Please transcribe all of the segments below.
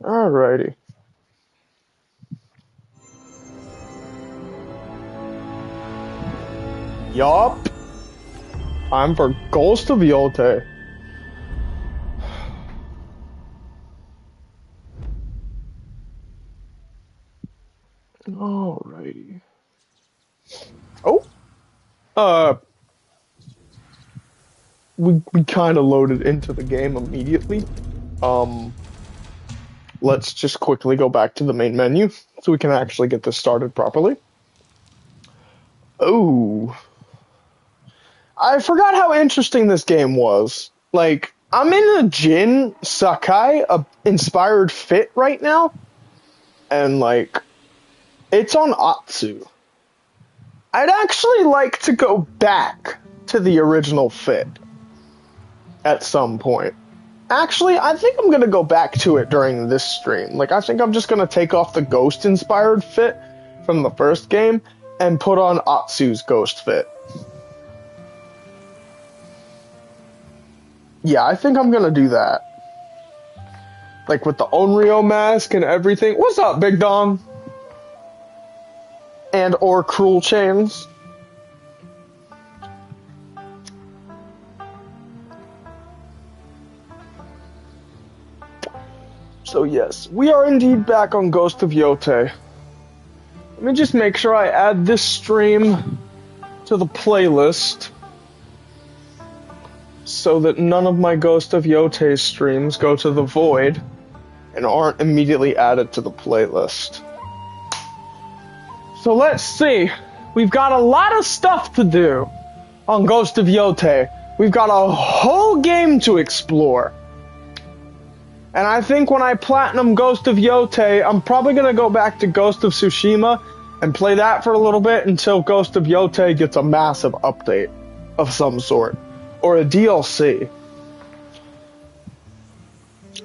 Alrighty. Yup. I'm for Ghost of Yote. Alrighty. Oh. We kind of loaded into the game immediately. Let's just quickly go back to the main menu so we can actually get this started properly. Oh. I forgot how interesting this game was. Like, I'm in a Jin Sakai inspired fit right now, and like, it's on Atsu. I'd actually like to go back to the original fit at some point. Actually, I think I'm gonna go back to it during this stream. Like, I think I'm just gonna take off the ghost inspired fit from the first game and put on Atsu's ghost fit. Yeah, I think I'm gonna do that. Like with the Onryo mask and everything. What's up, Big Dong? And or Cruel Chains. So yes, we are indeed back on Ghost of Yote. Let me just make sure I add this stream to the playlist so that none of my Ghost of Yote streams go to the void and aren't immediately added to the playlist. So let's see. We've got a lot of stuff to do on Ghost of Yote. We've got a whole game to explore. And I think when I platinum Ghost of Yote, I'm probably going to go back to Ghost of Tsushima and play that for a little bit until Ghost of Yote gets a massive update of some sort. Or a DLC.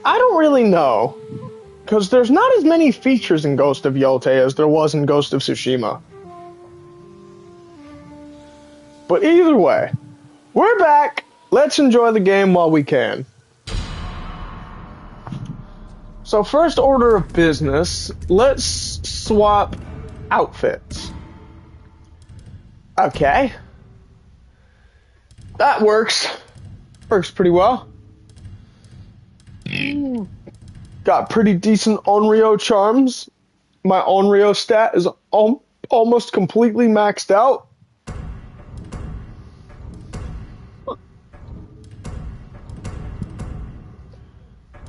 I don't really know. Because there's not as many features in Ghost of Yote as there was in Ghost of Tsushima. But either way, we're back. Let's enjoy the game while we can. So first order of business, let's swap outfits. Okay. That works. Works pretty well. Got pretty decent Onryo charms. My Onryo stat is almost completely maxed out.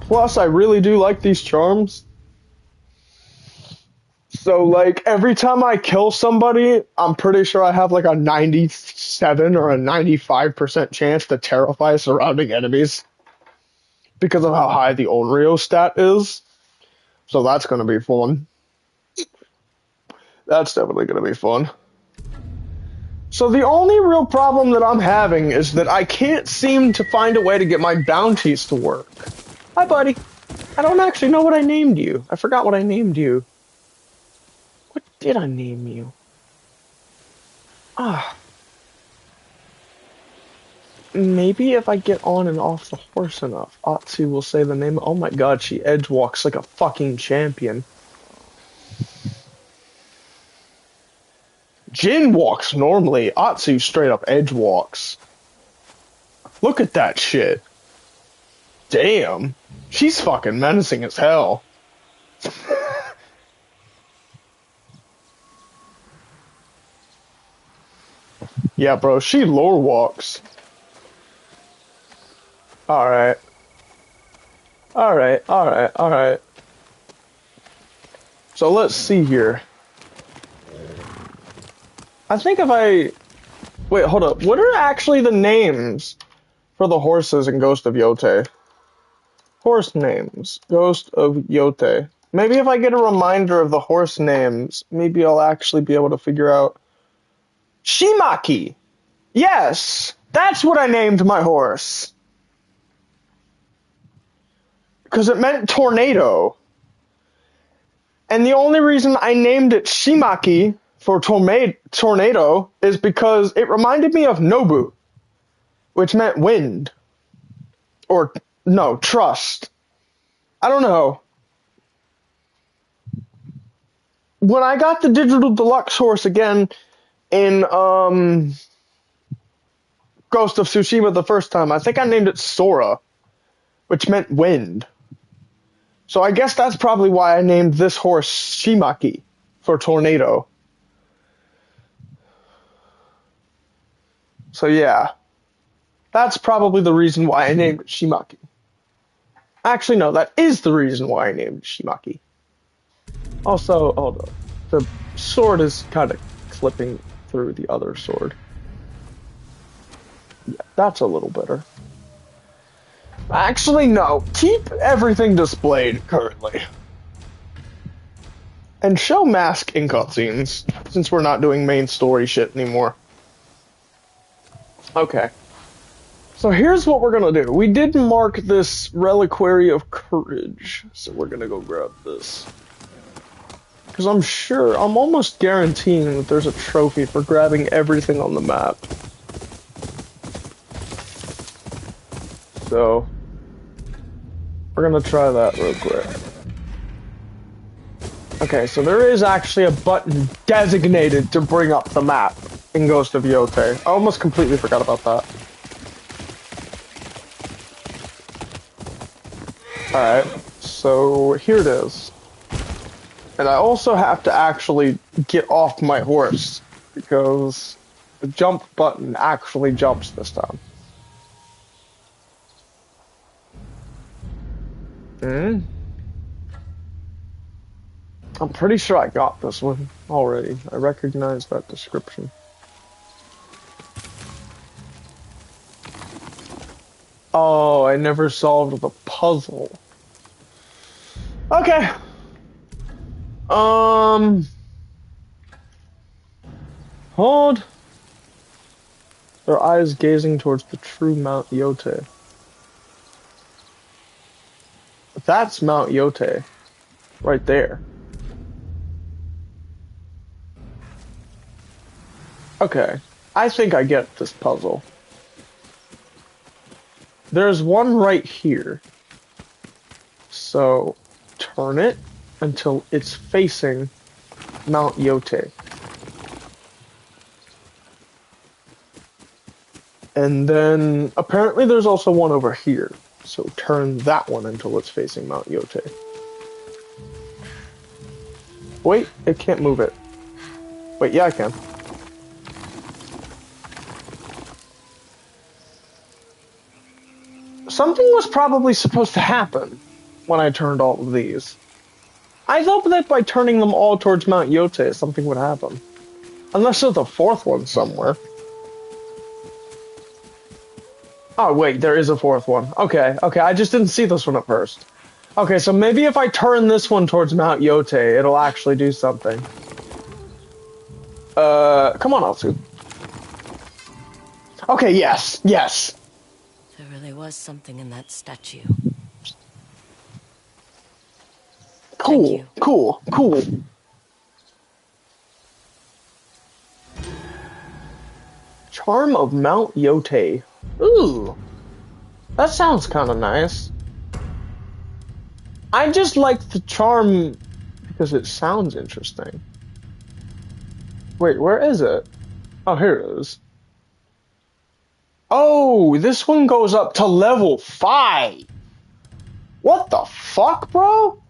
Plus, I really do like these charms. So, like, every time I kill somebody, I'm pretty sure I have like a 97 or a 95% chance to terrify surrounding enemies. Because of how high the Onryo stat is. So that's going to be fun. That's definitely going to be fun. So the only real problem that I'm having is that I can't seem to find a way to get my bounties to work. Hi, buddy. I don't actually know what I named you. I forgot what I named you. What did I name you? Maybe if I get on and off the horse enough, Atsu will say the name. Oh my god, she edge walks like a fucking champion. Jin walks normally. Atsu straight up edge walks. Look at that shit. Damn. She's fucking menacing as hell. Yeah, bro, she lore walks. Alright. Alright. So let's see here. I think if I... Wait, hold up. What are actually the names for the horses in Ghost of Yote? Horse names. Ghost of Yote. Maybe if I get a reminder of the horse names, maybe I'll actually be able to figure out... Shimaki! Yes! That's what I named my horse. Because it meant tornado. And the only reason I named it Shimaki for tornado is because it reminded me of Nobu, which meant wind. Or, no, trust. I don't know. when I got the digital deluxe horse again in Ghost of Tsushima the first time, I think I named it Sora, which meant wind. So I guess that's probably why I named this horse Shimaki for tornado. So yeah, that's probably the reason why I named it Shimaki. Actually, no, that is the reason why I named it Shimaki. Also, hold on. The sword is kind of clipping through the other sword. Yeah, that's a little better. Actually, no. Keep everything displayed currently. And show mask in cutscenes, since we're not doing main story shit anymore. Okay. So here's what we're gonna do. We did mark this Reliquary of Courage, so we're gonna go grab this. Because I'm almost guaranteeing that there's a trophy for grabbing everything on the map. So, we're gonna try that real quick. Okay, so there is actually a button designated to bring up the map in Ghost of Yotei. I almost completely forgot about that. Alright, so here it is. And I also have to actually get off my horse, because the jump button actually jumps this time. I'm pretty sure I got this one already. I recognize that description. Oh, I never solved the puzzle. Okay. Hold. Their eyes gazing towards the true Mount Yotei. That's Mount Yotei. Right there. Okay. I think I get this puzzle. There's one right here. So, turn it until it's facing Mount Yotei. And then, apparently there's also one over here. So turn that one until it's facing Mount Yotei. Wait, it can't move it. Wait, yeah I can. Something was probably supposed to happen when I turned all of these. I thought that by turning them all towards Mount Yotei, something would happen. Unless there's a fourth one somewhere. Oh, wait, there is a fourth one. Okay, I just didn't see this one at first. Okay, so maybe if I turn this one towards Mount Yotei, it'll actually do something. Come on, Atsu. Okay, yes. There really was something in that statue. Cool. Charm of Mount Yotei. Ooh, that sounds kind of nice. I just like the charm because it sounds interesting. Wait, where is it? Oh, here it is. Oh, this one goes up to level 5. What the fuck, bro?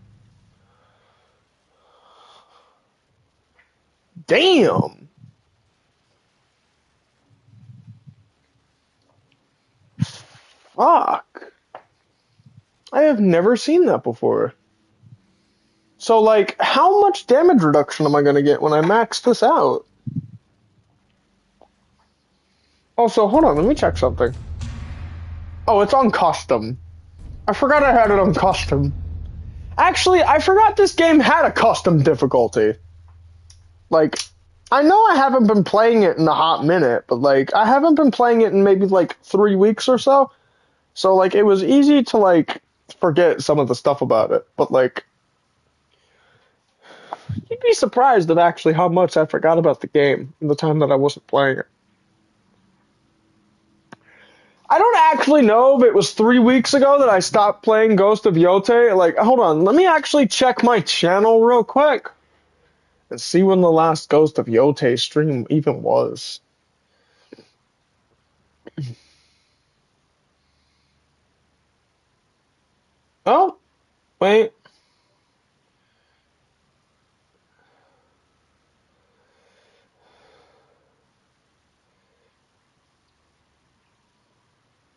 Damn. Fuck. I have never seen that before. So, like, how much damage reduction am I gonna get when I max this out? Also, hold on, let me check something. Oh, it's on custom. I forgot I had it on custom. Actually, I forgot this game had a custom difficulty. Like, I know I haven't been playing it in a hot minute, but, like, I haven't been playing it in maybe, like, 3 weeks or so. So, like, it was easy to, like, forget some of the stuff about it. But, like, you'd be surprised at actually how much I forgot about the game in the time that I wasn't playing it. I don't actually know if it was 3 weeks ago that I stopped playing Ghost of Yotei. Like, hold on, let me actually check my channel real quick. and see when the last Ghost of Yote stream even was. Oh, wait.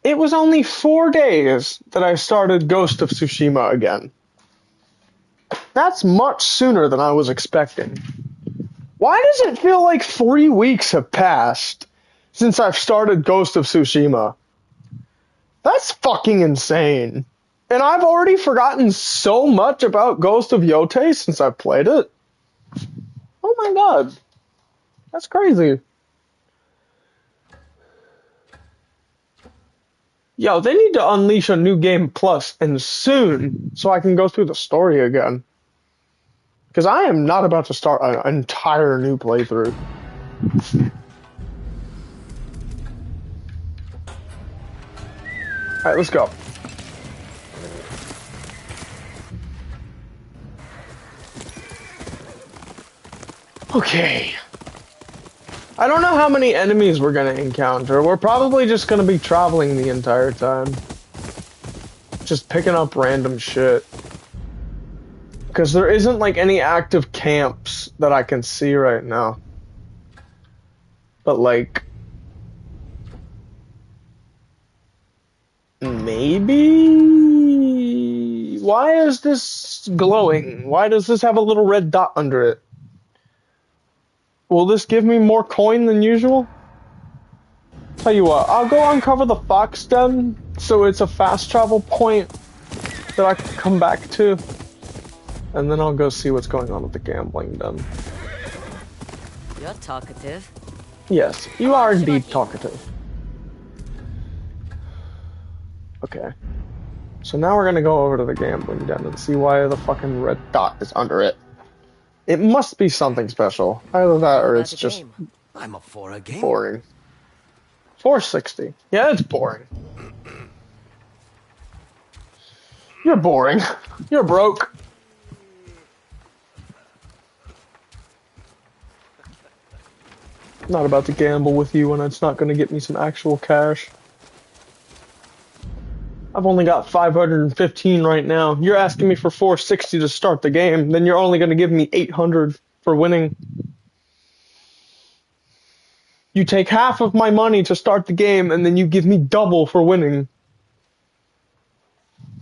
It was only 4 days that I started Ghost of Tsushima again. That's much sooner than I was expecting. Why does it feel like 3 weeks have passed since I've started Ghost of Tsushima? That's fucking insane. And I've already forgotten so much about Ghost of Yote since I've played it. Oh my god. That's crazy. Yo, they need to unleash a new game plus, and soon, so I can go through the story again. Because I am not about to start an entire new playthrough. Alright, let's go. Okay. I don't know how many enemies we're gonna encounter. We're probably just gonna be traveling the entire time. Just picking up random shit. Because there isn't like any active camps that I can see right now. But like... maybe... Why is this glowing? Why does this have a little red dot under it? Will this give me more coin than usual? Tell you what, I'll go uncover the fox den, so it's a fast travel point that I can come back to. And then I'll go see what's going on with the gambling den. You're talkative. Yes, you are indeed talkative. Okay. So now we're gonna go over to the gambling den and see why the fucking red dot is under it. It must be something special. Either that or it's just I'm up for a game. boring. 460. Yeah, it's boring. You're boring. You're broke. Not about to gamble with you when it's not going to get me some actual cash. I've only got 515 right now. You're asking me for 460 to start the game, then you're only going to give me 800 for winning. You take half of my money to start the game, and then you give me double for winning.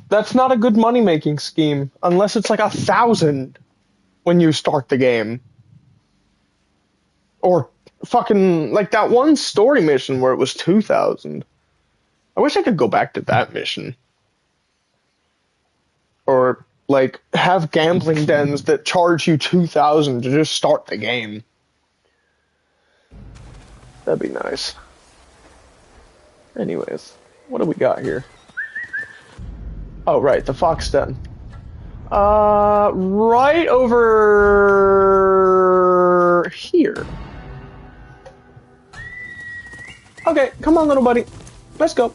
That's not a good money-making scheme, unless it's like 1,000 when you start the game. Or fucking, like that one story mission where it was 2,000. I wish I could go back to that mission. Or, like, have gambling dens that charge you 2,000 to just start the game. That'd be nice. Anyways, what do we got here? Oh, right, the fox den. Right over here. Okay, come on, little buddy. Let's go.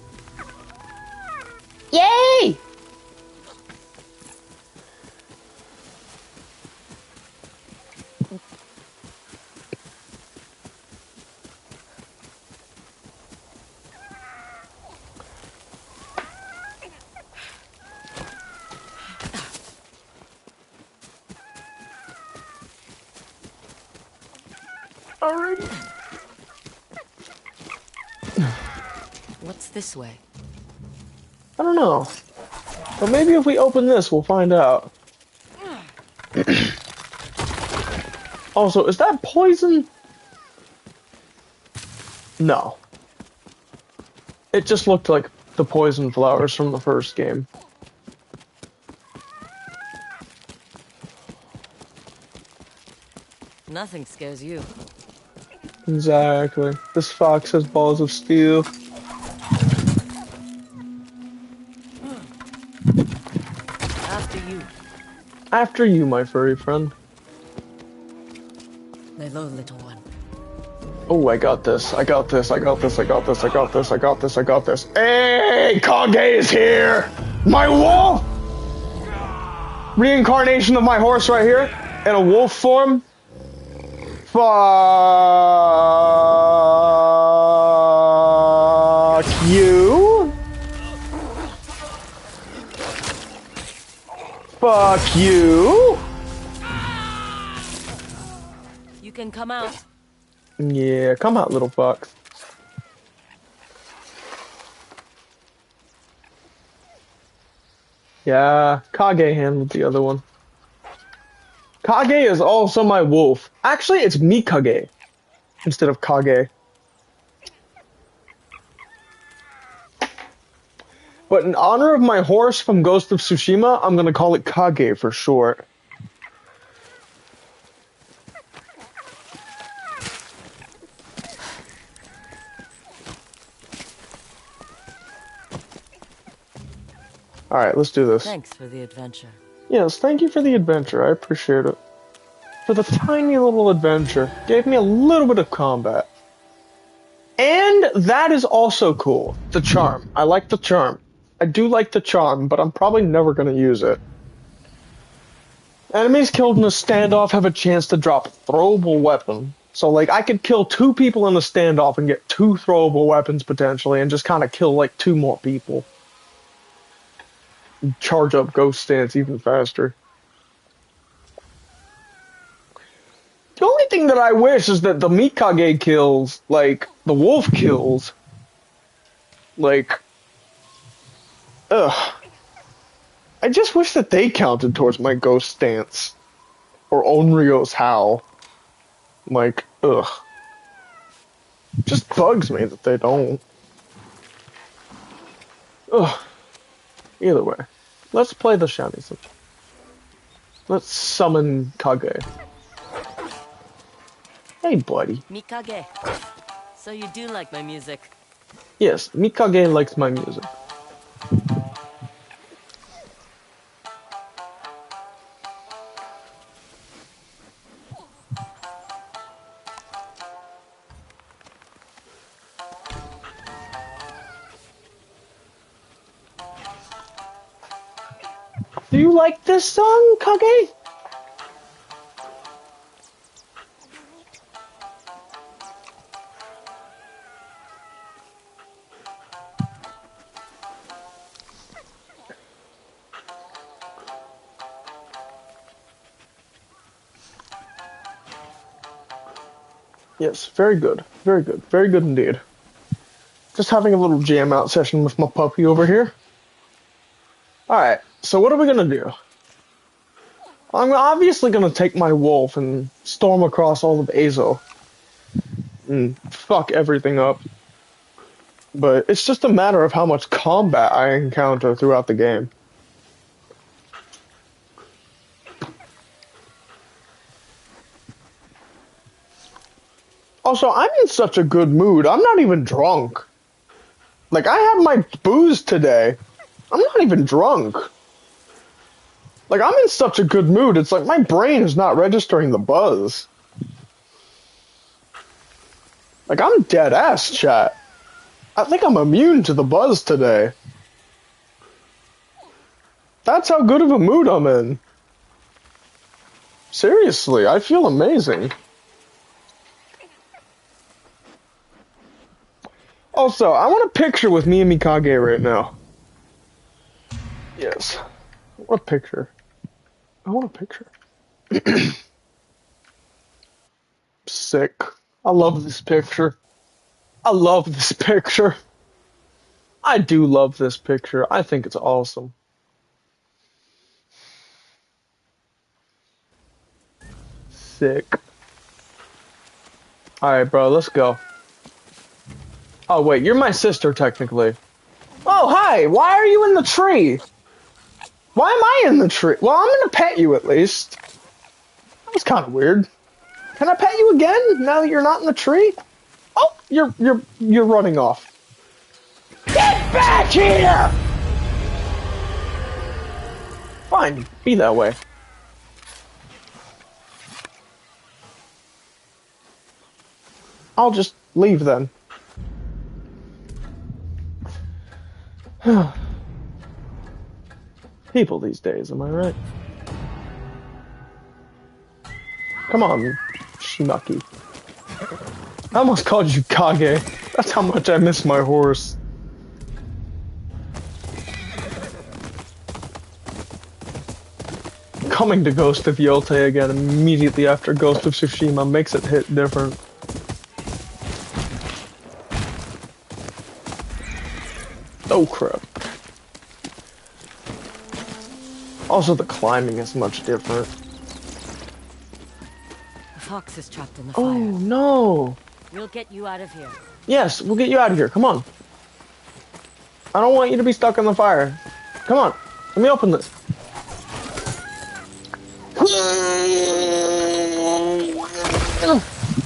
Yay! Alrighty. What's this way? I don't know. But maybe if we open this, we'll find out. Also, is that poison? No. It just looked like the poison flowers from the first game. Nothing scares you. Exactly. This fox has balls of steel. After you. After you, my furry friend. Lay low, little one. Oh, I got this. I got this. I got this. I got this. I got this. I got this. I got this. Hey, Kage is here. My wolf. Reincarnation of my horse right here in a wolf form. Fuck you. Fuck you. You can come out. Yeah, come out, little fucks. Yeah, Kage handled the other one. Kage is also my wolf. Actually, it's Mikage instead of Kage. But in honor of my horse from Ghost of Tsushima, I'm gonna call it Kage for short. Alright, let's do this. Thanks for the adventure. Yes, thank you for the adventure. I appreciate it. For the tiny little adventure. Gave me a little bit of combat. And that is also cool. The charm. I like the charm. I do like the charm, but I'm probably never going to use it. Enemies killed in a standoff have a chance to drop a throwable weapon. So, like, I could kill 2 people in a standoff and get 2 throwable weapons potentially and just kind of kill, like, 2 more people. Charge up Ghost Stance even faster. The only thing that I wish is that the Mikage kills, like, the wolf kills, like, ugh. I just wish that they counted towards my Ghost Stance. Or Onryo's Howl. Like, ugh. Just bugs me that they don't. Ugh. Either way. Let's play the Shamisen. Let's summon Kage. Hey, buddy. Mikage. So you do like my music? Yes, Mikage likes my music. Do you like this song, Kage? Yes, very good. Very good. Very good indeed. Just having a little jam out session with my puppy over here. Alright, so what are we gonna do? I'm obviously gonna take my wolf and storm across all of Azo. And fuck everything up. But it's just a matter of how much combat I encounter throughout the game. Also, I'm in such a good mood, I'm not even drunk. Like, I had my booze today. I'm not even drunk. Like, I'm in such a good mood, it's like my brain is not registering the buzz. Like, I'm dead ass, chat. I think I'm immune to the buzz today. That's how good of a mood I'm in. Seriously, I feel amazing. Also, I want a picture with me and Mikage right now. Yes. What picture? I want a picture. Sick. I love this picture. I love this picture. I do love this picture. I think it's awesome. Sick. Alright, bro, let's go. Oh, wait, you're my sister, technically. Oh, hi! Why are you in the tree? Why am I in the tree? Well, I'm gonna pet you at least. That was kind of weird. Can I pet you again now that you're not in the tree? Oh, you're running off. Get back here! Fine, be that way. I'll just leave then. People these days, am I right? Come on, Schmucky. I almost called you Kage. That's how much I miss my horse. Coming to Ghost of Yotei again immediately after Ghost of Tsushima makes it hit different. Oh crap. Also, the climbing is much different. The fox is trapped in the Oh fire. no! We'll get you out of here. Yes, we'll get you out of here. Come on. I don't want you to be stuck in the fire. Come on. Let me open this.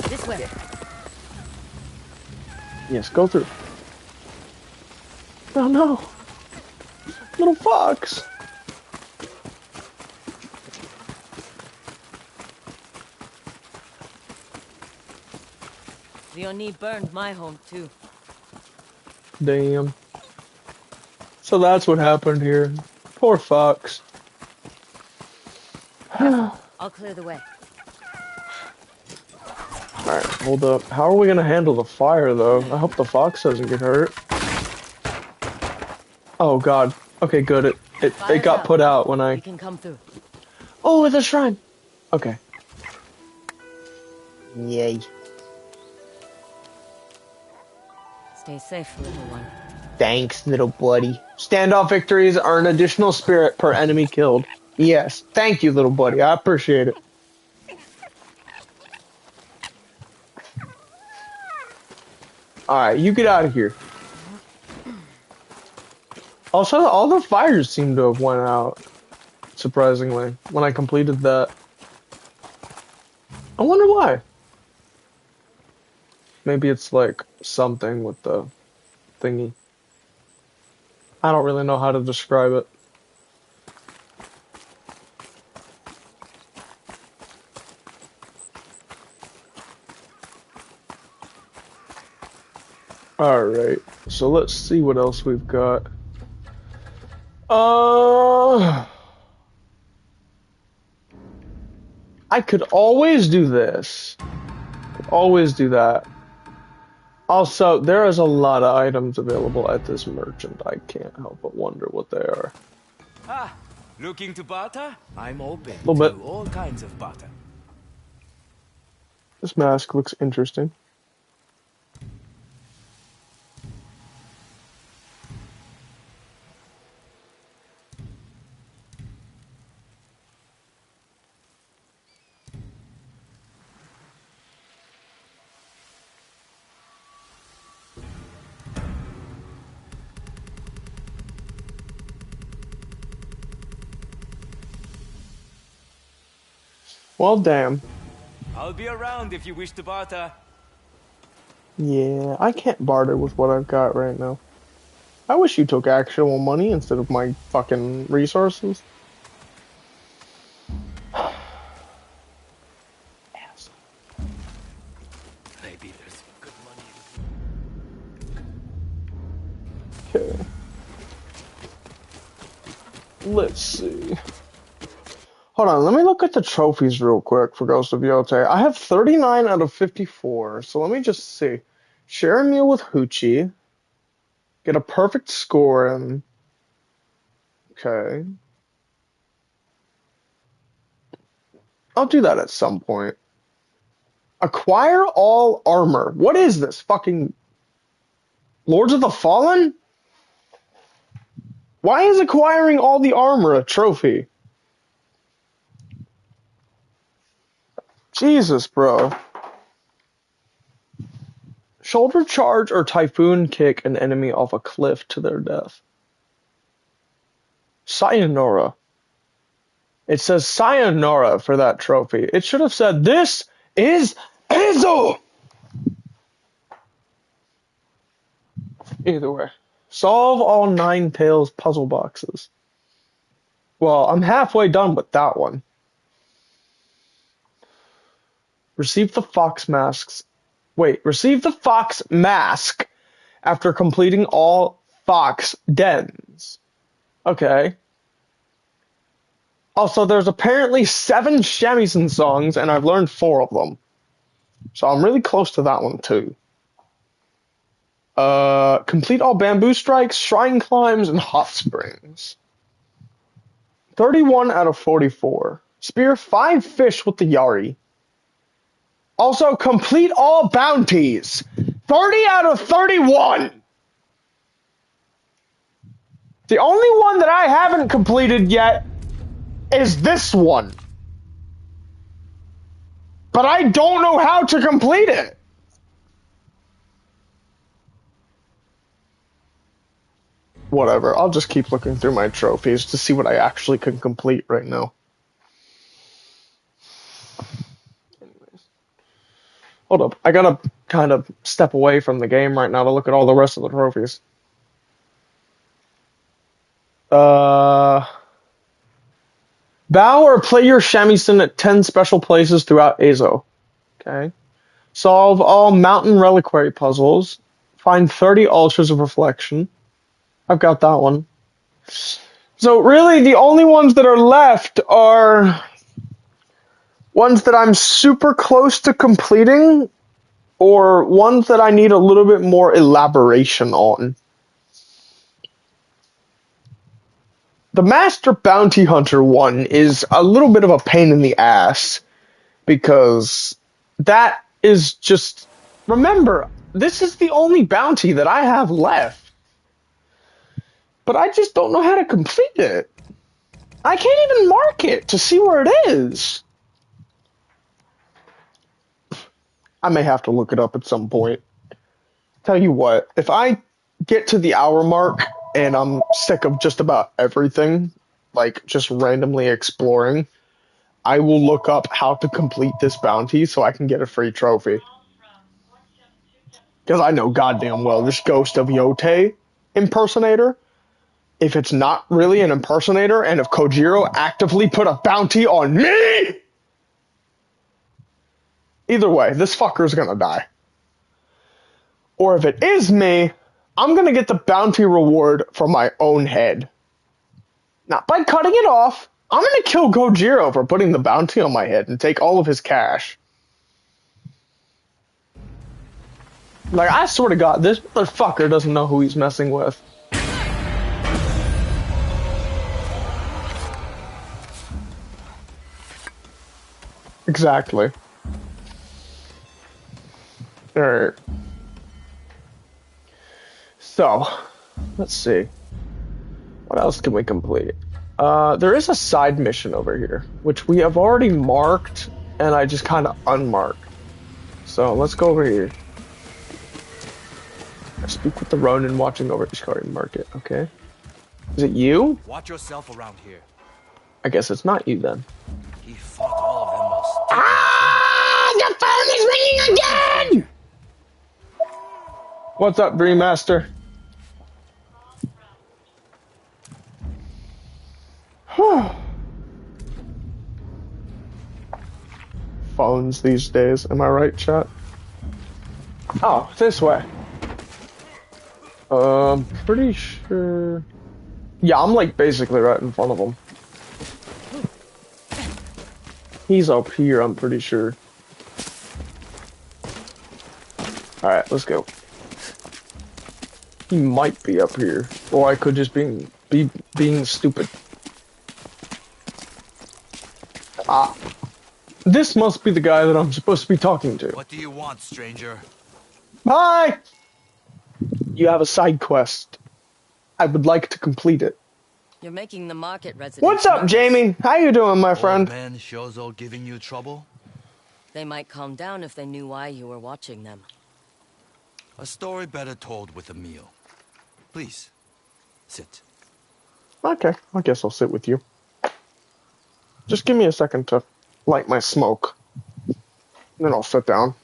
This way. Yes, go through. Oh no. Little fox. The Oni burned my home too. Damn. So that's what happened here. Poor fox. I'll clear the way. Alright, hold up. How are we gonna handle the fire, though? I hope the fox doesn't get hurt. Oh god. Okay, good. It got put out when I... We can come through. Oh, it's a shrine! Okay. Yay. Stay safe, little one. Thanks, little buddy. Standoff victories are an additional spirit per enemy killed. Yes. Thank you, little buddy. I appreciate it. Alright, you get out of here. Also, all the fires seem to have went out, surprisingly, when I completed that. I wonder why. Maybe it's like something with the thingy. I don't really know how to describe it. Alright, so let's see what else we've got. I could always do this. Could always do that. Also, there is a lot of items available at this merchant. I can't help but wonder what they are. Ah, looking to barter? I'm open Little to bit. all kinds of barter. This mask looks interesting. Well, damn. I'll be around if you wish to barter. Yeah, I can't barter with what I've got right now. I wish you took actual money instead of my fucking resources. Maybe there's good money. Okay. Let's see. Hold on, let me look at the trophies real quick for Ghost of Yotei. I have 39 out of 54, so let me just see. Share a meal with Hoochie. Get a perfect score in. Okay. I'll do that at some point. Acquire all armor. What is this? Fucking Lords of the Fallen? Why is acquiring all the armor a trophy? Jesus, bro. Shoulder charge or typhoon kick an enemy off a cliff to their death. Sayonara. It says Sayonara for that trophy. It should have said, "This is Atsu!" Either way. Solve all 9 Tails puzzle boxes. Well, I'm halfway done with that one. Receive the fox masks. Wait, receive the fox mask after completing all fox dens. Okay. Also, there's apparently 7 shamisen songs, and I've learned 4 of them. So I'm really close to that one too. Complete all bamboo strikes, shrine climbs, and hot springs. 31 out of 44. Spear 5 fish with the Yari. Also, complete all bounties. 30 out of 31. The only one that I haven't completed yet is this one. But I don't know how to complete it. Whatever, I'll just keep looking through my trophies to see what I actually can complete right now. Anyways. Hold up, I gotta kind of step away from the game right now to look at all the rest of the trophies. Bow or play your shamisen at 10 special places throughout Azo. Okay. Solve all mountain reliquary puzzles. Find 30 altars of reflection. I've got that one. So really, the only ones that are left are ones that I'm super close to completing, or ones that I need a little bit more elaboration on. The Master Bounty Hunter one is a little bit of a pain in the ass, because that is just... Remember, this is the only bounty that I have left. But I just don't know how to complete it. I can't even mark it to see where it is. I may have to look it up at some point. Tell you what, if I get to the hour mark and I'm sick of just about everything, like just randomly exploring, I will look up how to complete this bounty so I can get a free trophy. Because I know goddamn well this Ghost of Yote impersonator, if it's not really an impersonator, and if Kojiro actively put a bounty on me, either way, this fucker's gonna die. Or if it is me, I'm gonna get the bounty reward from my own head. Not by cutting it off. I'm gonna kill Kojiro for putting the bounty on my head and take all of his cash. Like, I swear to God, this motherfucker doesn't know who he's messing with. Exactly. Alright. So, let's see. What else can we complete? There is a side mission over here, which we have already marked, and I just kind of unmarked. So, let's go over here. I speak with the Ronin watching over Ishikari Market, okay? Is it you? Watch yourself around here. I guess it's not you then. He thought all of them was Ah! The phone is ringing again! What's up, Brewmaster? Phones these days, am I right, chat? Oh, this way. Pretty sure... Yeah, I'm like basically right in front of him. He's up here, I'm pretty sure. Alright, let's go. He might be up here. Or I could just be being stupid. Ah. This must be the guy that I'm supposed to be talking to. What do you want, stranger? Hi! You have a side quest. I would like to complete it. You're making the market residents What's up, nervous. Jamie? How you doing, my Old friend? man Shozo giving you trouble? They might calm down if they knew why you were watching them. A story better told with a meal. Please, sit. Okay, I guess I'll sit with you. Just give me a second to light my smoke. Then I'll sit down.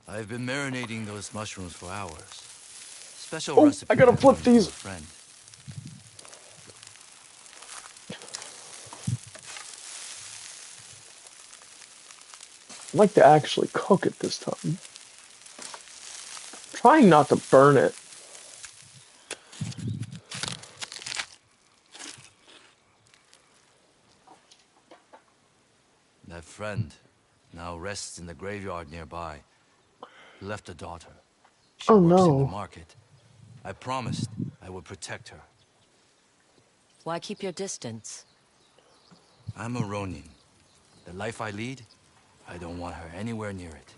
I've been marinating those mushrooms for hours. Special Oh, recipe I gotta I flip learned from these. a friend. I'd like to actually cook it this time. Trying not to burn it. friend now rests in the graveyard nearby. He left a daughter. She Oh works in the no. market. I promised I would protect her. Why keep your distance? I'm a Ronin. The life I lead, I don't want her anywhere near it.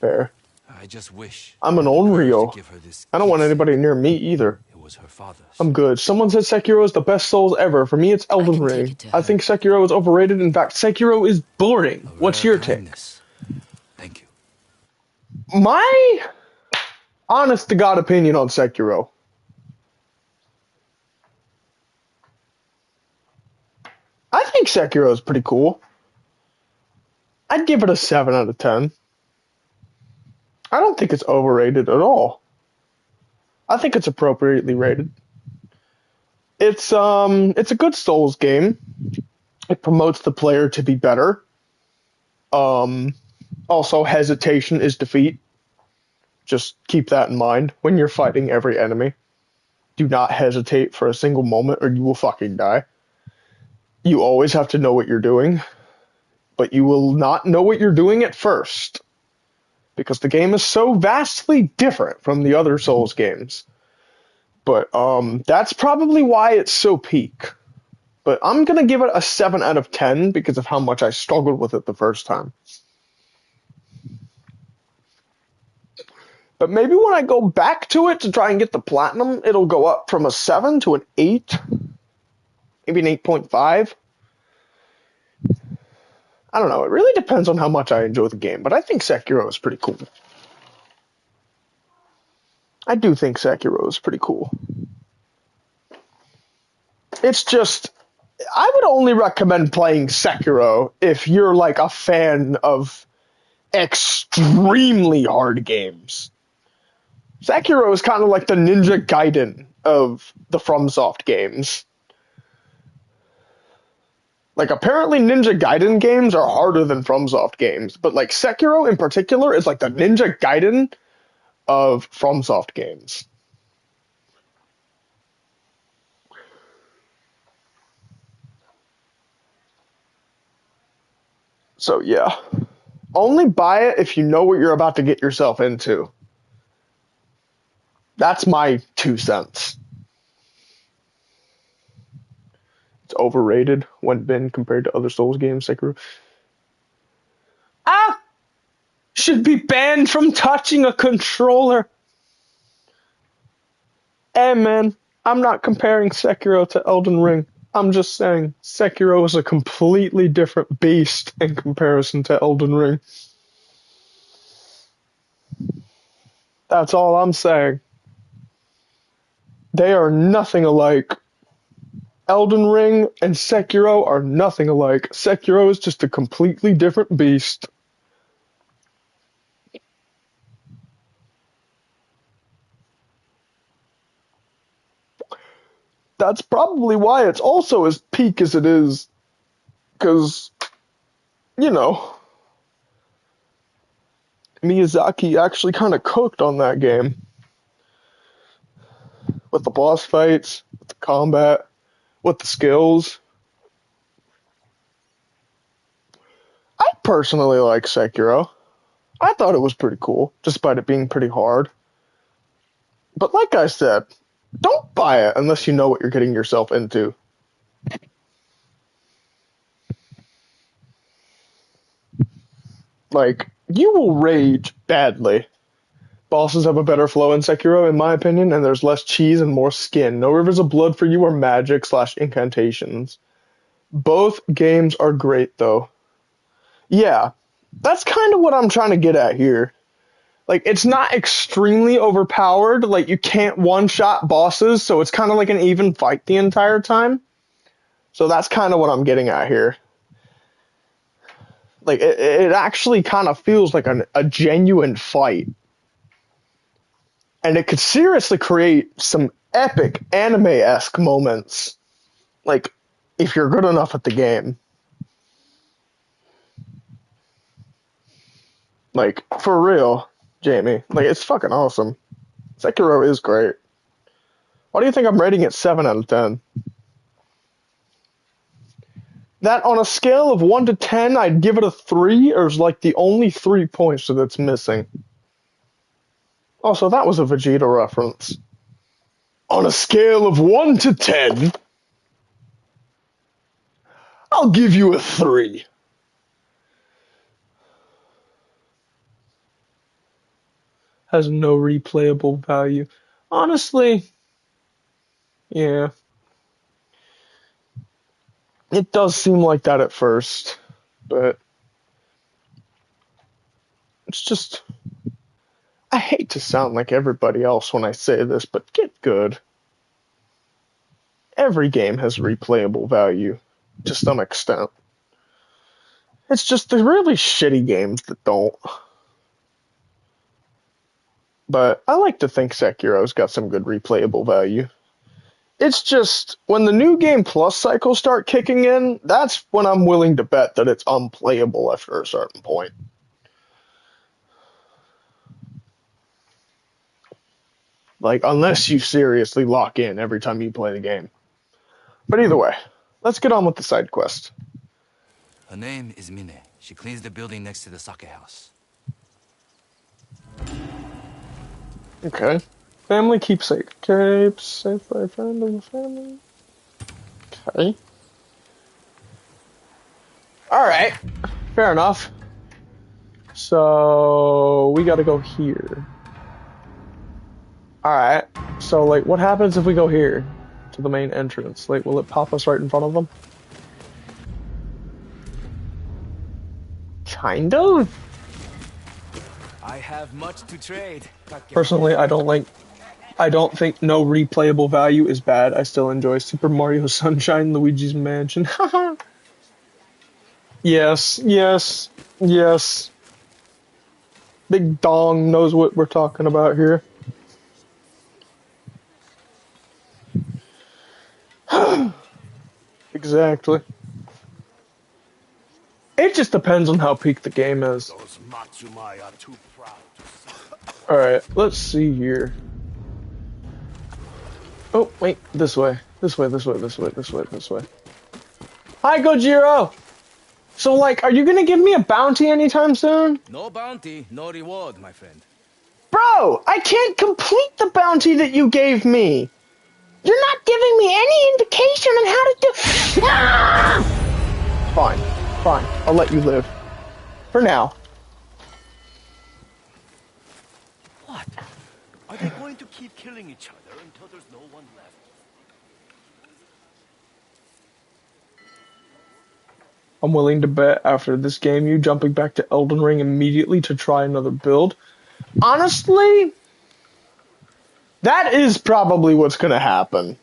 Fair. I just wish I'm I an had the courage to Onryo. give her this I don't want anybody keepsake. near me either. It was her father's. I'm good. Someone said Sekiro is the best Souls ever. For me, it's I Elden can take Ring. it to I her. think Sekiro is overrated. In fact, Sekiro is boring. A What's rare your take? kindness. Thank you. My honest to God opinion on Sekiro. I think Sekiro is pretty cool. I'd give it a 7 out of 10. I don't think it's overrated at all. I think it's appropriately rated. It's a good Souls game. It promotes the player to be better. Also, hesitation is defeat. Just keep that in mind when you're fighting every enemy. Do not hesitate for a single moment or you will fucking die. You always have to know what you're doing, but you will not know what you're doing at first. Because the game is so vastly different from the other Souls games. But that's probably why it's so peak. But I'm gonna give it a 7 out of 10 because of how much I struggled with it the first time. But maybe when I go back to it to try and get the platinum, it'll go up from a 7 to an 8. Maybe an 8.5. I don't know. It really depends on how much I enjoy the game. But I think Sekiro is pretty cool. I do think Sekiro is pretty cool. It's just, I would only recommend playing Sekiro if you're like a fan of extremely hard games. Sekiro is kind of like the Ninja Gaiden of the FromSoft games. Like, apparently Ninja Gaiden games are harder than FromSoft games, but like Sekiro in particular is like the Ninja Gaiden of FromSoft games. So yeah, only buy it if you know what you're about to get yourself into. That's my 2 cents. It's overrated when been compared to other Souls games. Sekiro should be banned from touching a controller. Hey man, I'm not comparing Sekiro to Elden Ring. I'm just saying Sekiro is a completely different beast in comparison to Elden Ring. That's all I'm saying. They are nothing alike. Elden Ring and Sekiro are nothing alike. Sekiro is just a completely different beast. That's probably why it's also as peak as it is. Because, you know, Miyazaki actually kind of cooked on that game. With the boss fights, with the combat, with the skills. I personally like Sekiro. I thought it was pretty cool, despite it being pretty hard. But like I said, don't buy it unless you know what you're getting yourself into. Like, you will rage badly. Bosses have a better flow in Sekiro, in my opinion, and there's less cheese and more skin. No rivers of blood for you or magic/incantations. Both games are great, though. Yeah, that's kind of what I'm trying to get at here. Like, it's not extremely overpowered. Like, you can't one-shot bosses, so it's kind of like an even fight the entire time. So that's kind of what I'm getting at here. Like, it actually kind of feels like a genuine fight. And it could seriously create some epic anime-esque moments. Like, if you're good enough at the game. Like, for real, Jamie. Like, it's fucking awesome. Sekiro is great. Why do you think I'm rating it 7 out of 10? that on a scale of 1 to 10, I'd give it a 3, or is like the only 3 points that it's missing. Also, that was a Vegeta reference. On a scale of 1 to 10, I'll give you a 3. Has no replayable value. Honestly, yeah. It does seem like that at first, but it's just... I hate to sound like everybody else when I say this, but get good. Every game has replayable value, to some extent. It's just the really shitty games that don't. But I like to think Sekiro's got some good replayable value. It's just, when the new game plus cycles start kicking in, that's when I'm willing to bet that it's unplayable after a certain point. Like, unless you seriously lock in every time you play the game. But either way, let's get on with the side quest. Her name is Mine. She cleans the building next to the sake house. Okay. Family keepsake. Okay, safe by a friend of the family. Okay. Alright. Fair enough. So, we gotta go here. Alright. So, like, what happens if we go here? To the main entrance? Like, will it pop us right in front of them? Kind of? I have much to trade. Personally, I don't think no replayable value is bad. I still enjoy Super Mario Sunshine, Luigi's Mansion. Yes, yes, yes. Big Dong knows what we're talking about here. Exactly. It just depends on how peak the game is. Those Matsumai are too proud to... Alright, let's see here. Oh, wait, this way. This way, this way, this way, this way, this way. Hi, Gojiro! So, like, are you gonna give me a bounty anytime soon? No bounty, no reward, my friend. Bro, I can't complete the bounty that you gave me! You're not giving me any indication on how to do... Ah! Fine, fine, I'll let you live. For now. What? Are they going to keep killing each other until there's no one left? I'm willing to bet after this game you jumping back to Elden Ring immediately to try another build. Honestly, that is probably what's gonna happen.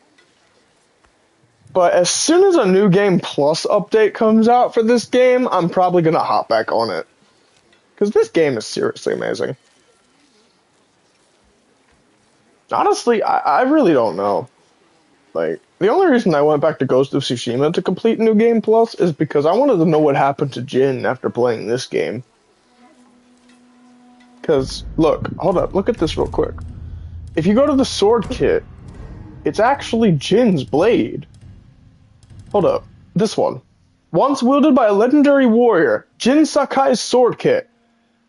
But as soon as a new game plus update comes out for this game, I'm probably gonna hop back on it. Because this game is seriously amazing. Honestly, I really don't know. Like, the only reason I went back to Ghost of Tsushima to complete New Game Plus is because I wanted to know what happened to Jin after playing this game. Because, look, hold up, look at this real quick. If you go to the sword kit, it's actually Jin's blade. Hold up, this one. Once wielded by a legendary warrior, Jin Sakai's sword kit.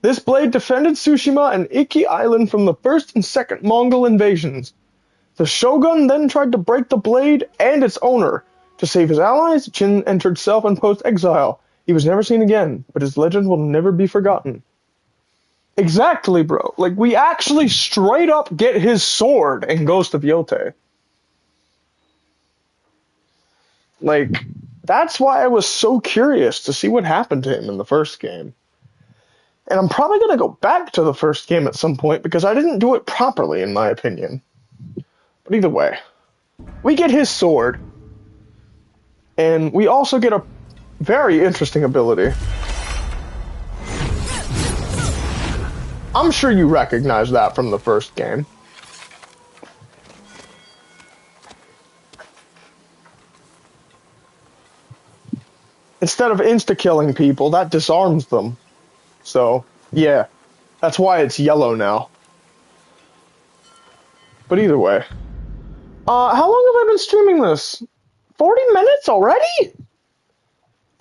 This blade defended Tsushima and Iki Island from the first and second Mongol invasions. The shogun then tried to break the blade and its owner. To save his allies, Jin entered self-imposed exile. He was never seen again, but his legend will never be forgotten. Exactly, bro. Like, we actually straight up get his sword in Ghost of Yotei. Like, that's why I was so curious to see what happened to him in the first game. And I'm probably going to go back to the first game at some point because I didn't do it properly, in my opinion. But either way, we get his sword, and we also get a very interesting ability. I'm sure you recognize that from the first game. Instead of insta-killing people, that disarms them. So, yeah, that's why it's yellow now. But either way. How long have I been streaming this? 40 minutes already?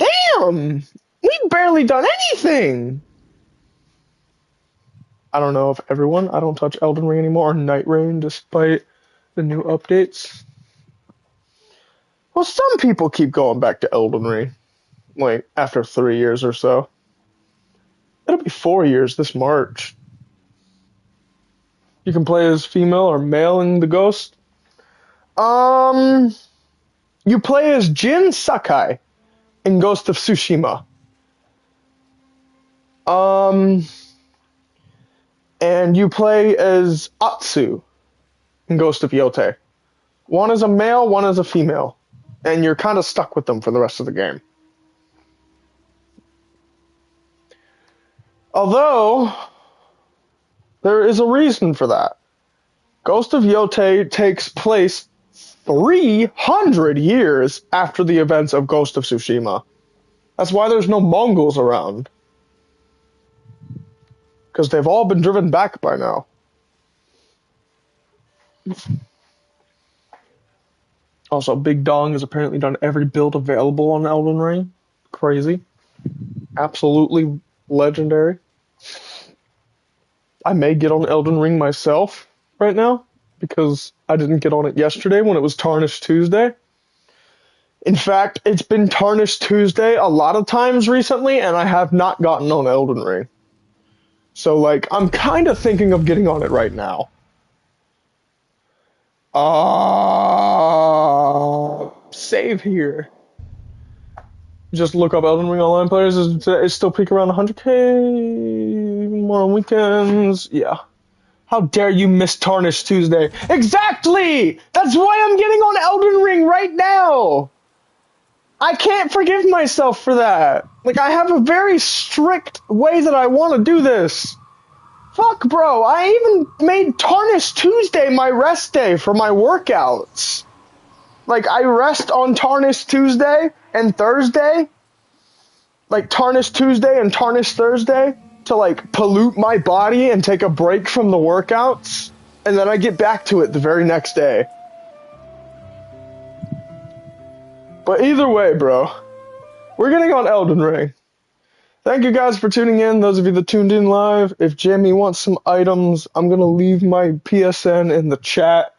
Damn! We've barely done anything! I don't know if everyone, I don't touch Elden Ring anymore, or Night Rain, despite the new updates. Well, some people keep going back to Elden Ring, like, after 3 years or so. It'll be 4 years this March. You can play as female or male in the Ghost. You play as Jin Sakai in Ghost of Tsushima. And you play as Atsu in Ghost of Yotei. One is a male, one is a female. And you're kind of stuck with them for the rest of the game. Although, there is a reason for that. Ghost of Yotei takes place 300 years after the events of Ghost of Tsushima. That's why there's no Mongols around. Because they've all been driven back by now. Also, Big Dong has apparently done every build available on Elden Ring. Crazy. Absolutely legendary. I may get on Elden Ring myself right now, because I didn't get on it yesterday when it was Tarnished Tuesday. In fact, it's been Tarnished Tuesday a lot of times recently, and I have not gotten on Elden Ring. So, like, I'm kind of thinking of getting on it right now. Save here. Just look up Elden Ring Online players. It's still peak around 100k. More on weekends. Yeah. How dare you miss Tarnished Tuesday? Exactly! That's why I'm getting on Elden Ring right now! I can't forgive myself for that. Like, I have a very strict way that I want to do this. Fuck, bro. I even made Tarnished Tuesday my rest day for my workouts. Like, I rest on Tarnished Tuesday and Thursday. Like, Tarnished Tuesday and Tarnished Thursday to, like, pollute my body and take a break from the workouts. And then I get back to it the very next day. But either way, bro, we're getting on Elden Ring. Thank you guys for tuning in, those of you that tuned in live. If Jamie wants some items, I'm going to leave my PSN in the chat.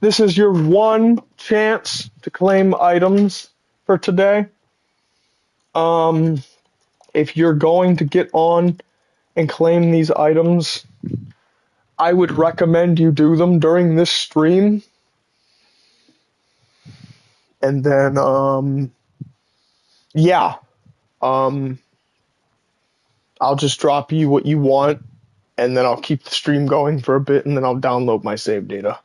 This is your one chance to claim items for today. If you're going to get on and claim these items, I would recommend you do them during this stream. And then, yeah. I'll just drop you what you want, and then I'll keep the stream going for a bit, and then I'll download my save data.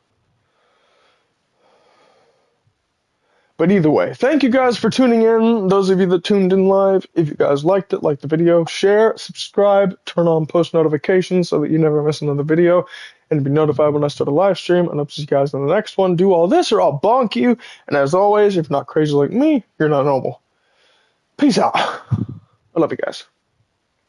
But either way, thank you guys for tuning in, those of you that tuned in live. If you guys liked it, like the video, share, subscribe, turn on post notifications so that you never miss another video, and be notified when I start a live stream, and I'll see you guys in the next one. Do all this or I'll bonk you, and as always, if you're not crazy like me, you're not normal. Peace out. I love you guys.